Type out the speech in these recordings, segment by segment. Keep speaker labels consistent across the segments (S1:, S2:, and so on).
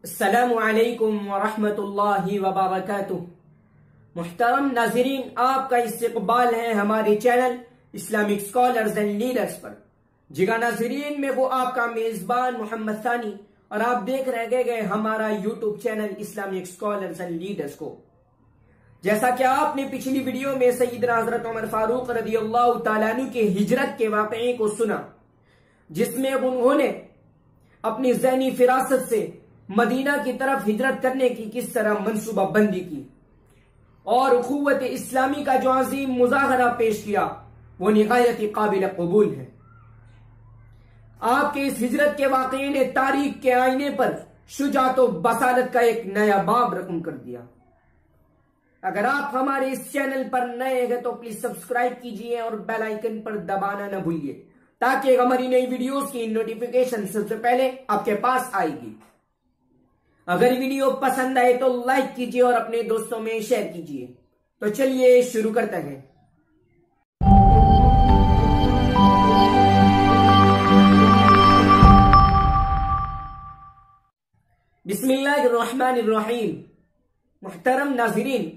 S1: السلام علیکم ورحمۃ اللہ وبرکاتہ۔ محترم ناظرین، آپ کا استقبال ہے ہمارے channel Islamic scholars and leaders پر۔ جگہ ناظرین، میں وہ آپ کا میزبان محمد ثانی، اور آپ دیکھ رہے گئے ہمارا YouTube channel Islamic scholars and leaders کو۔ جیسا کہ آپ نے پچھلی ویڈیو میں سیدنا حضرت عمر فاروق رضی اللہ تعالیٰ عنہ کے ہجرت کے واقعے کو سنا، جس میں انہوں نے اپنی ذہنی فراست سے مدینہ کی طرف ہجرت کرنے کی کس طرح منصوبہ بندی کی، اور اخوت اسلامی کا جو عظیم مظاہرہ پیش کیا، وہ نہایت قابل قبول ہے۔ آپ کے اس ہجرت کے واقعے نے تاریخ کے آئینے پر شجاعت و بصارت کا ایک نیا باب رقم کر دیا۔ اگر آپ ہمارے اس چینل پر نئے ہیں تو پلیز سبسکرائب کیجئے اور بیل آئیکن پر دبانا نہ بھولیے، تاکہ ہماری نئی ویڈیوز کی نوٹیفیکیشن سب سے پہلے آپ کے پاس آئے گی۔ اگر ویڈیو پسند آئے تو لائک کیجئے اور اپنے دوستوں میں شیئر کیجئے۔ تو چلیے شروع کرتے ہیں۔ بسم اللہ الرحمن الرحیم۔ محترم ناظرین،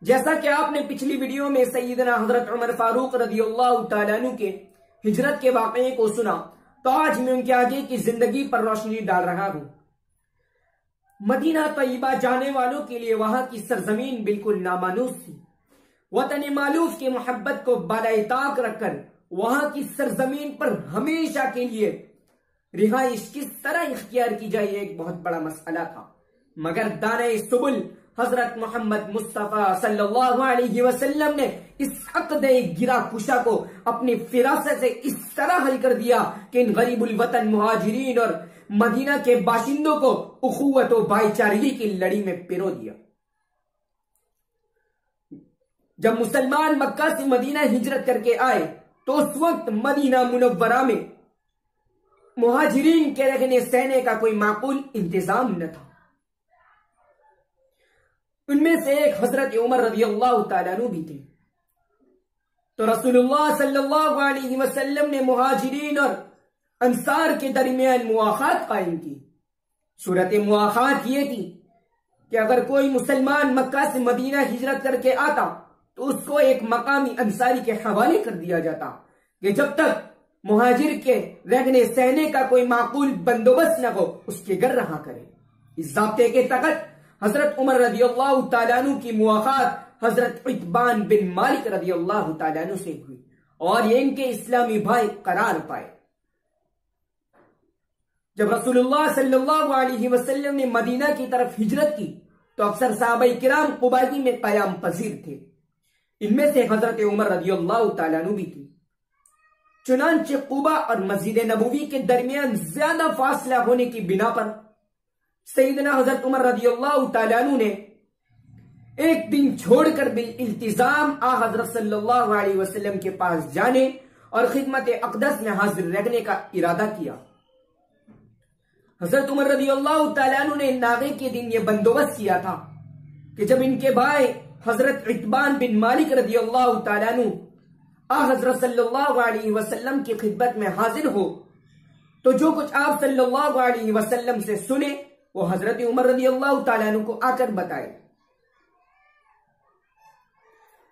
S1: جیسا کہ آپ نے پچھلی ویڈیو میں سیدنا حضرت عمر فاروق رضی اللہ تعالیٰ عنہ کے ہجرت کے واقعے کو سنا، تو آج میں ان کے آگے کی زندگی پر روشنی ڈال رہا ہوں۔ مدینہ طیبہ جانے والوں کے لیے وہاں کی سرزمین بالکل نامانوس تھی۔ وطن مالوف کی محبت کو بالائے طاق رکھ کر وہاں کی سرزمین پر ہمیشہ کے لیے رہائش کس طرح اختیار کی جائے، ایک بہت بڑا مسئلہ تھا۔ مگر دانۂ سبل حضرت محمد مصطفیٰ صلی اللہ علیہ وسلم نے اس عقد گرا کشا کو اپنی فراست سے اس طرح حل کر دیا کہ ان غریب الوطن مہاجرین اور مدینہ کے باشندوں کو اخوت و بھائی چارگی کی لڑی میں پرو دیا۔ جب مسلمان مکہ سے مدینہ ہجرت کر کے آئے تو اس وقت مدینہ منورہ میں مہاجرین کے رہنے سہنے کا کوئی معقول انتظام نہ تھا۔ ان میں سے ایک حضرت عمر رضی اللہ تعالیٰ عنہ بھی تھے۔ تو رسول اللہ صلی اللہ علیہ وسلم نے مہاجرین اور انصار کے درمیان مواخات قائم کی۔ صورت مواخات یہ تھی کہ اگر کوئی مسلمان مکہ سے مدینہ ہجرت کر کے آتا تو اس کو ایک مقامی انصاری کے حوالے کر دیا جاتا کہ جب تک مہاجر کے رہنے سہنے کا کوئی معقول بندوبست نہ ہو اس کے گھر رہا کرے۔ اس ضابطے کے تحت حضرت عمر رضی اللہ تعالیٰ عنہ کی مواخات حضرت عتبان بن مالک رضی اللہ تعالیٰ عنہ سے ہوئی، اور یہ ان کے اسلامی بھائی قرار پائے۔ جب رسول اللہ صلی اللہ علیہ وسلم نے مدینہ کی طرف ہجرت کی تو اکثر صحابہ کرام قبائی میں قیام پذیر تھے۔ ان میں سے حضرت عمر رضی اللہ تعالیٰ عنہ بھی تھی۔ چنانچہ قباء اور مسجد نبوی کے درمیان زیادہ فاصلہ ہونے کی بنا پر سیدنا حضرت عمر رضی اللہ تعالیٰ عنہ نے ایک دن چھوڑ کر بالالتزام حضرت صلی اللہ علیہ وسلم کے پاس جانے اور خدمت اقدس میں حاضر رہنے کا ارادہ کیا۔ حضرت عمر رضی اللہ تعالیٰ عنہ نے ناغے کے دن یہ بندوبست کیا تھا کہ جب ان کے بھائی حضرت عتبان بن مالک رضی اللہ تعالیٰ عنہ حضرت صلی اللہ علیہ وسلم کی خدمت میں حاضر ہو تو جو کچھ آپ صلی اللہ علیہ وسلم سے سنے وہ حضرت عمر رضی اللہ تعالیٰ عنہ کو آ کر بتائے۔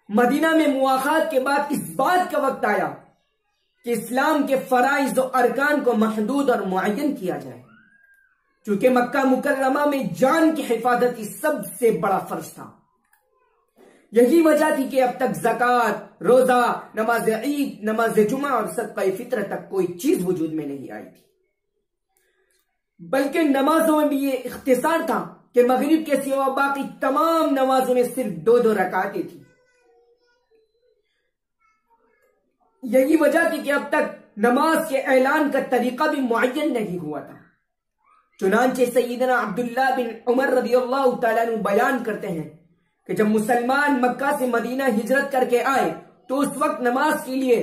S1: مدینہ میں مواخات کے بعد اس بات کا وقت آیا کہ اسلام کے فرائض و ارکان کو محدود اور معین کیا جائے، چونکہ مکہ مکرمہ میں جان کی حفاظت سب سے بڑا فرض تھا۔ یہی وجہ تھی کہ اب تک زکوٰۃ، روزہ، نماز عید، نماز جمعہ اور صدقہ فطر تک کوئی چیز وجود میں نہیں آئی تھی، بلکہ نمازوں میں بھی یہ اختصار تھا کہ مغرب کے سوا باقی تمام نمازوں میں صرف 2 رکعتیں تھیں۔ یہی وجہ تھی کہ اب تک نماز کے اعلان کا طریقہ بھی معین نہیں ہوا تھا۔ چنانچہ سیدنا عبداللہ بن عمر رضی اللہ تعالیٰ عنہ بیان کرتے ہیں کہ جب مسلمان مکہ سے مدینہ ہجرت کر کے آئے تو اس وقت نماز کے لیے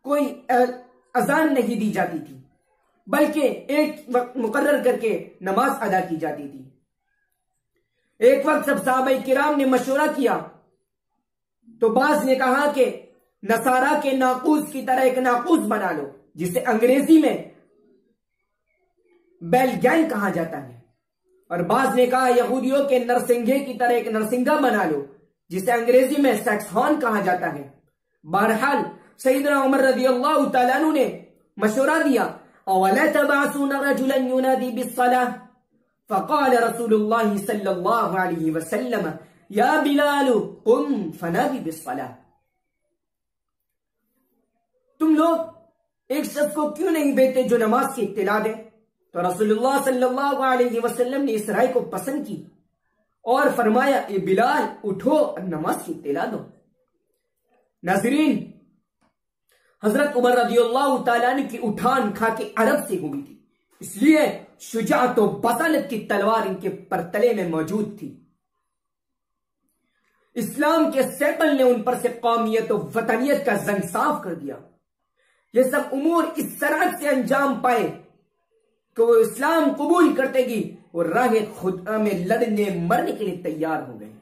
S1: کوئی اذان نہیں دی جاتی تھی، بلکہ ایک وقت مقرر کر کے نماز ادا کی جاتی تھی۔ ایک وقت سب صحابہ کرام نے مشورہ کیا تو بعض نے کہا کہ نصارہ کے ناقوس کی طرح ایک ناقوس بنا لو، جسے انگریزی میں بیل گینگ کہا جاتا ہے، اور بعض نے کہا یہودیوں کے نرسنگے کی طرح ایک نرسنگا بنا لو جسے انگریزی میں سیکس ہارن کہا جاتا ہے۔ بہرحال سیدنا عمر رضی اللہ تعالیٰ عنہ نے مشورہ دیا اولا تبعثون رجلا ينادي بالصلاة فقال رسول اللہ صلی اللہ علیہ وسلم یا بلال قم فنادی بالصلاة، تم لوگ ایک شخص کو کیوں نہیں بھیجتے جو نماز کی اطلاع دے؟ تو رسول اللہ صلی اللہ علیہ وسلم نے اس رائے کو پسند کی اور فرمایا اے بلال اٹھو اور نماز کی اطلاع دو۔ ناظرین، حضرت عمر رضی اللہ تعالیٰ عنہ کی اٹھان کھا کے عرب سے ہوئی تھی، اس لیے شجاعت و بطالت کی تلوار ان کے پرتلے میں موجود تھی۔ اسلام کے سیکل نے ان پر سے قومیت و وطنیت کا زنگ صاف کر دیا۔ یہ سب امور اس سرحد سے انجام پائے کہ وہ اسلام قبول کرتے گی اور راہ خدا میں لڑنے مرنے کے لیے تیار ہو گئے۔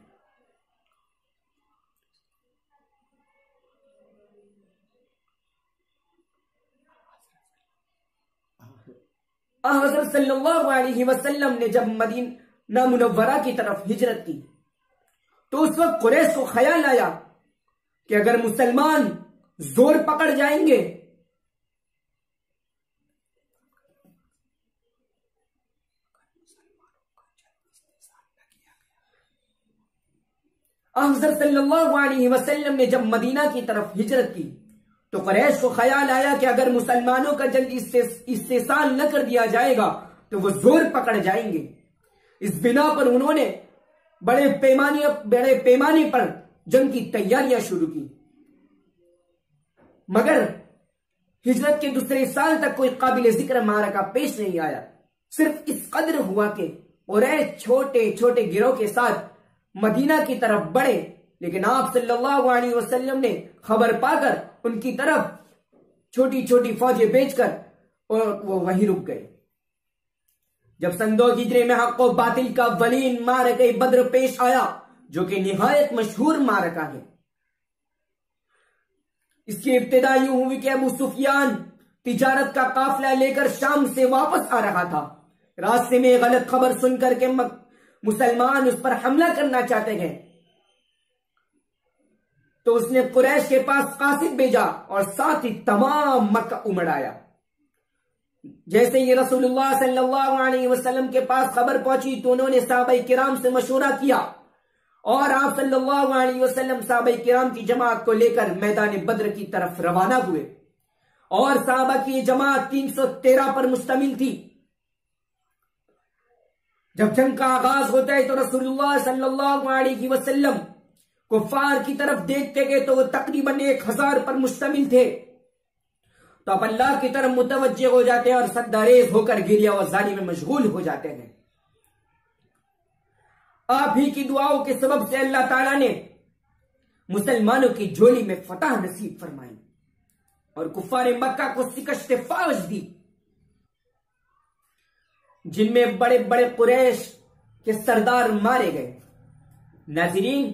S1: حضرت صلی اللہ علیہ وسلم نے جب مدینہ منورہ کی طرف ہجرت کی تو اس وقت قریش کو خیال آیا کہ اگر مسلمان زور پکڑ جائیں گے حضرت صلی اللہ علیہ وسلم نے جب مدینہ کی طرف ہجرت کی تو قریش کو خیال آیا کہ اگر مسلمانوں کا جلد استحصال نہ کر دیا جائے گا تو وہ زور پکڑ جائیں گے۔ اس بنا پر انہوں نے بڑے پیمانے پر جنگ کی تیاریاں شروع کی، مگر ہجرت کے دوسرے سال تک کوئی قابل ذکر معرکہ پیش نہیں آیا۔ صرف اس قدر ہوا کہ قریش چھوٹے چھوٹے گروہ کے ساتھ مدینہ کی طرف بڑھے، لیکن آپ صلی اللہ علیہ وسلم نے خبر پا کر ان کی طرف چھوٹی چھوٹی فوجیں بھیج کر اور وہ وہیں رک گئے۔ جب سن 2 ہجری میں حق و باطل کا ولین معرکہ بدر پیش آیا جو کہ نہایت مشہور معرکہ ہے، اس کی ابتدا یوں ہوئی کہ ابو سفیان تجارت کا قافلہ لے کر شام سے واپس آ رہا تھا۔ راستے میں غلط خبر سن کر کے مسلمان اس پر حملہ کرنا چاہتے ہیں تو اس نے قریش کے پاس قاصد بھیجا اور ساتھ ہی تمام مکہ امڑایا۔ جیسے یہ رسول اللہ صلی اللہ علیہ وسلم کے پاس خبر پہنچی تو انہوں نے صحابہ کرام سے مشورہ کیا اور آپ صلی اللہ علیہ وسلم صحابہ کرام کی جماعت کو لے کر میدان بدر کی طرف روانہ ہوئے، اور صحابہ کی یہ جماعت 313 پر مشتمل تھی۔ جب جنگ کا آغاز ہوتا ہے تو رسول اللہ صلی اللہ علیہ وسلم کفار کی طرف دیکھتے گئے تو وہ تقریباً 1000 پر مشتمل تھے، تو آپ اللہ کی طرف متوجہ ہو جاتے ہیں اور صداریز ہو کر گریہ وزاری میں مشغول ہو جاتے ہیں۔ آپ ہی کی دعاؤں کے سبب سے اللہ تعالیٰ نے مسلمانوں کی جھولی میں فتح نصیب فرمائی اور کفار مکہ کو شکست فوج دی، جن میں بڑے بڑے قریش کے سردار مارے گئے۔ ناظرین،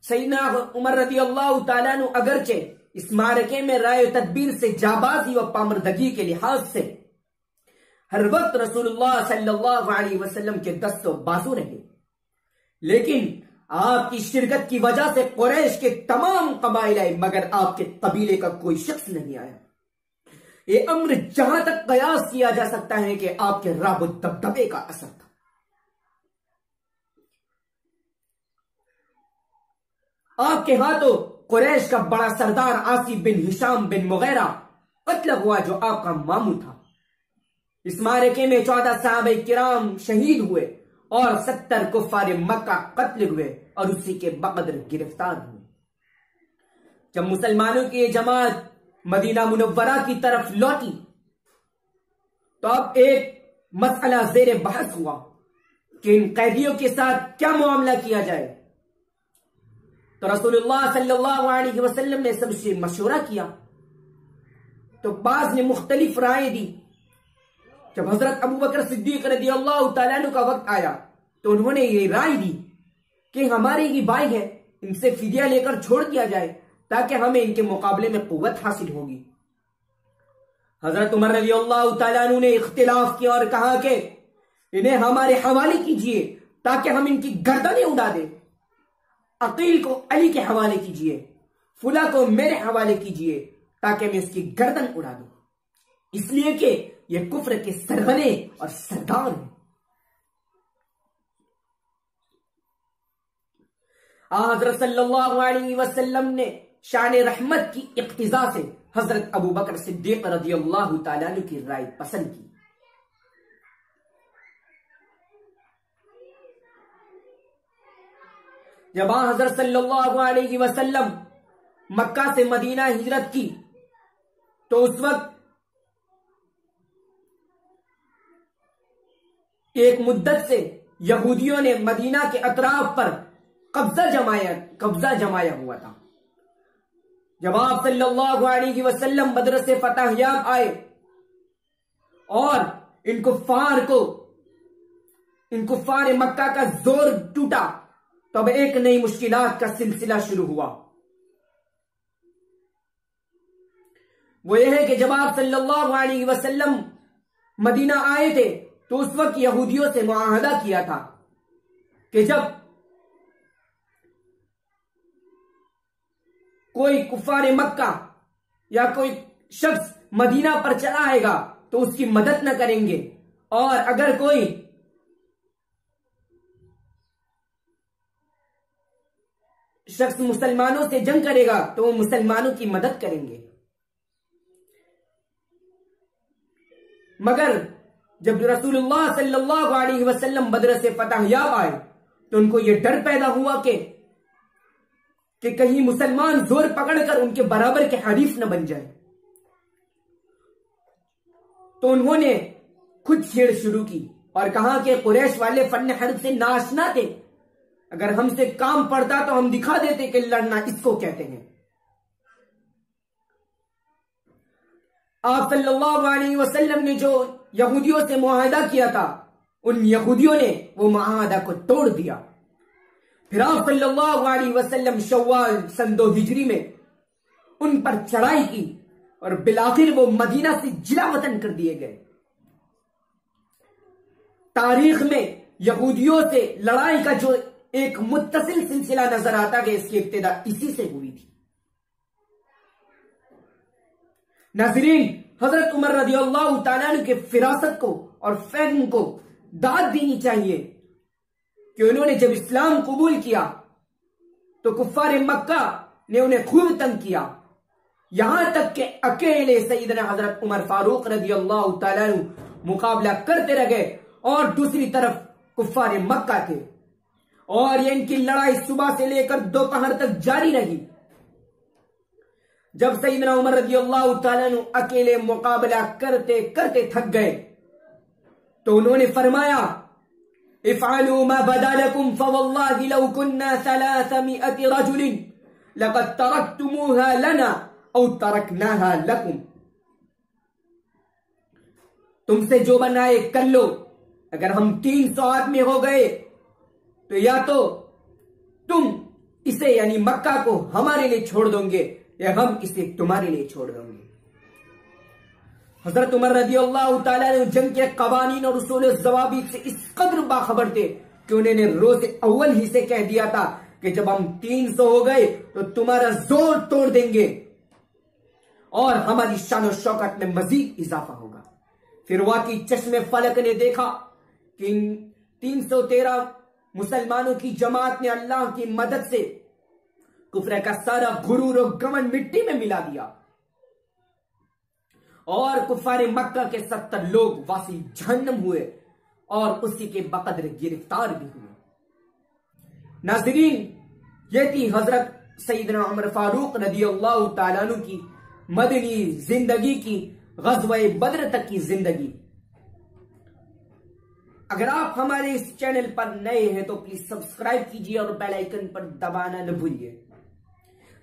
S1: سیدنا عمر رضی اللہ تعالیٰ عنہ اگرچہ اس معرکے میں رائے و تدبیر سے جابازی و پامردگی کے لحاظ سے ہر وقت رسول اللہ صلی اللہ علیہ وسلم کے دست و بازو رہے، لیکن آپ کی شرکت کی وجہ سے قریش کے تمام قبائل آئے مگر آپ کے قبیلے کا کوئی شخص نہیں آیا۔ یہ امر جہاں تک قیاس کیا جا سکتا ہے کہ آپ کے رعب و دبدبے کا اثر تھا۔ آپ کے ہاتھوں قریش کا بڑا سردار عاصی بن ہشام بن مغیرہ قتل ہوا جو آپ کا ماموں تھا۔ اس معرکے میں 14 صحابہ کرام شہید ہوئے اور 70 کفار مکہ قتل ہوئے اور اسی کے بقدر گرفتار ہوئے۔ جب مسلمانوں کی یہ جماعت مدینہ منورہ کی طرف لوٹی تو اب ایک مسئلہ زیر بحث ہوا کہ ان قیدیوں کے ساتھ کیا معاملہ کیا جائے۔ تو رسول اللہ صلی اللہ علیہ وسلم نے سب سے مشورہ کیا تو بعض نے مختلف رائے دی۔ جب حضرت ابو بکر صدیق رضی اللہ تعالیٰ عنہ کا وقت آیا تو انہوں نے یہ رائے دی کہ ہمارے یہ بھائی ہیں، ان سے فدیہ لے کر چھوڑ دیا جائے تاکہ ہمیں ان کے مقابلے میں قوت حاصل ہوگی۔ حضرت عمر رضی اللہ تعالیٰ عنہ نے اختلاف کیا اور کہا کہ انہیں ہمارے حوالے کیجئے تاکہ ہم ان کی گردنیں اڑا دیں. عقیل کو علی کے حوالے کیجئے, فلاں کو میرے حوالے کیجئے تاکہ میں اس کی گردن اڑا دوں, اس لیے کہ یہ کفر کے سرغنے اور سردار ہیں. حضرت صلی اللہ علیہ وسلم نے شان رحمت کی اقتضاء سے حضرت ابو بکر صدیق رضی اللہ تعالیٰ عنہ کی رائے پسند کی. جب حضرت صلی اللہ علیہ وسلم مکہ سے مدینہ ہجرت کی تو اس وقت ایک مدت سے یہودیوں نے مدینہ کے اطراف پر قبضہ جمایا ہوا تھا. جب آپ صلی اللہ علیہ وسلم بدر سے فتح یاب آئے اور ان کفار مکہ کا زور ٹوٹا, تب ایک نئی مشکلات کا سلسلہ شروع ہوا. وہ یہ ہے کہ جب آپ صلی اللہ علیہ وسلم مدینہ آئے تھے تو اس وقت یہودیوں سے معاہدہ کیا تھا کہ جب کوئی کفار مکہ یا کوئی شخص مدینہ پر چلا آئے گا تو اس کی مدد نہ کریں گے, اور اگر کوئی شخص مسلمانوں سے جنگ کرے گا تو وہ مسلمانوں کی مدد کریں گے. مگر جب رسول اللہ صلی اللہ علیہ وسلم بدر سے فتح یاب آئے تو ان کو یہ ڈر پیدا ہوا کہ کہیں مسلمان زور پکڑ کر ان کے برابر کے حریف نہ بن جائے. تو انہوں نے خود چھیڑ شروع کی اور کہا کہ قریش والے فن حرب سے ناشنا تھے, اگر ہم سے کام پڑتا تو ہم دکھا دیتے کہ لڑنا اس کو کہتے ہیں. آپ صلی اللہ علیہ وسلم نے جو یہودیوں سے معاہدہ کیا تھا ان یہودیوں نے وہ معاہدہ کو توڑ دیا. پھر آپ صلی اللہ علیہ وسلم شوال سن 2 ہجری میں ان پر چڑھائی کی اور بالآخر وہ مدینہ سے جلا وطن کر دیے گئے. تاریخ میں یہودیوں سے لڑائی کا جو ایک متصل سلسلہ نظر آتا کہ اس کی ابتدا اسی سے ہوئی تھی. ناظرین, حضرت عمر رضی اللہ تعالیٰ عنہ کے فراست کو اور فہم کو داد دینی چاہیے کہ انہوں نے جب اسلام قبول کیا تو کفار مکہ نے انہیں خوب تنگ کیا, یہاں تک کہ اکیلے سیدنا حضرت عمر فاروق رضی اللہ تعالیٰ عنہ مقابلہ کرتے رہ گئے اور دوسری طرف کفار مکہ تھے, اور یہ ان کی لڑائی صبح سے لے کر دوپہر تک جاری رہی. جب سیدنا عمر رضی اللہ تعالیٰ عنہ اکیلے مقابلہ کرتے کرتے تھک گئے تو انہوں نے فرمایا افعلوا ما بدا لكم فوالله لو كنا 300 رجل لقد تركتموها لنا او تركناها لكم. تم سے جو بنائے کر لو, اگر ہم 300 آدمی ہو گئے تو یا تو تم اسے یعنی مکہ کو ہمارے لیے چھوڑ دو گے یا ہم اسے تمہارے لیے چھوڑ دیں گے. حضرت عمر رضی اللہ تعالیٰ نے جنگ کے قوانین اور اصول و ضوابط سے اس قدر باخبر تھے کہ انہوں نے روز اول ہی سے کہہ دیا تھا کہ جب ہم 300 ہو گئے تو تمہارا زور توڑ دیں گے اور ہماری شان و شوکت میں مزید اضافہ ہوگا. پھر واقعی چشم فلک نے دیکھا کہ 313 مسلمانوں کی جماعت نے اللہ کی مدد سے کفر کا سارا غرور و گمن مٹی میں ملا دیا اور کفار مکہ کے 70 لوگ واسی جہنم ہوئے اور اسی کے بقدر گرفتار بھی ہوئے. ناظرین, یہ تھی حضرت سیدنا عمر فاروق رضی اللہ تعالیٰ عنہ کی مدنی زندگی کی غزوہ بدر تک کی زندگی. اگر آپ ہمارے اس چینل پر نئے ہیں تو پلیز سبسکرائب کیجئے اور بیل آئیکن پر دبانا نہ بھولیے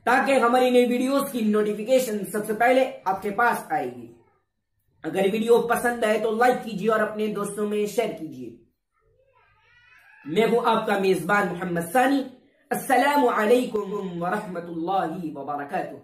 S1: تاکہ ہماری نئی ویڈیوز کی نوٹیفیکیشن سب سے پہلے آپ کے پاس آئے گی. اگر ویڈیو پسند آئے تو لائک کیجئے اور اپنے دوستوں میں شیئر کیجئے. میں ہوں آپ کا میزبان محمد ثانی. السلام علیکم ورحمۃ اللہ وبرکاتہ.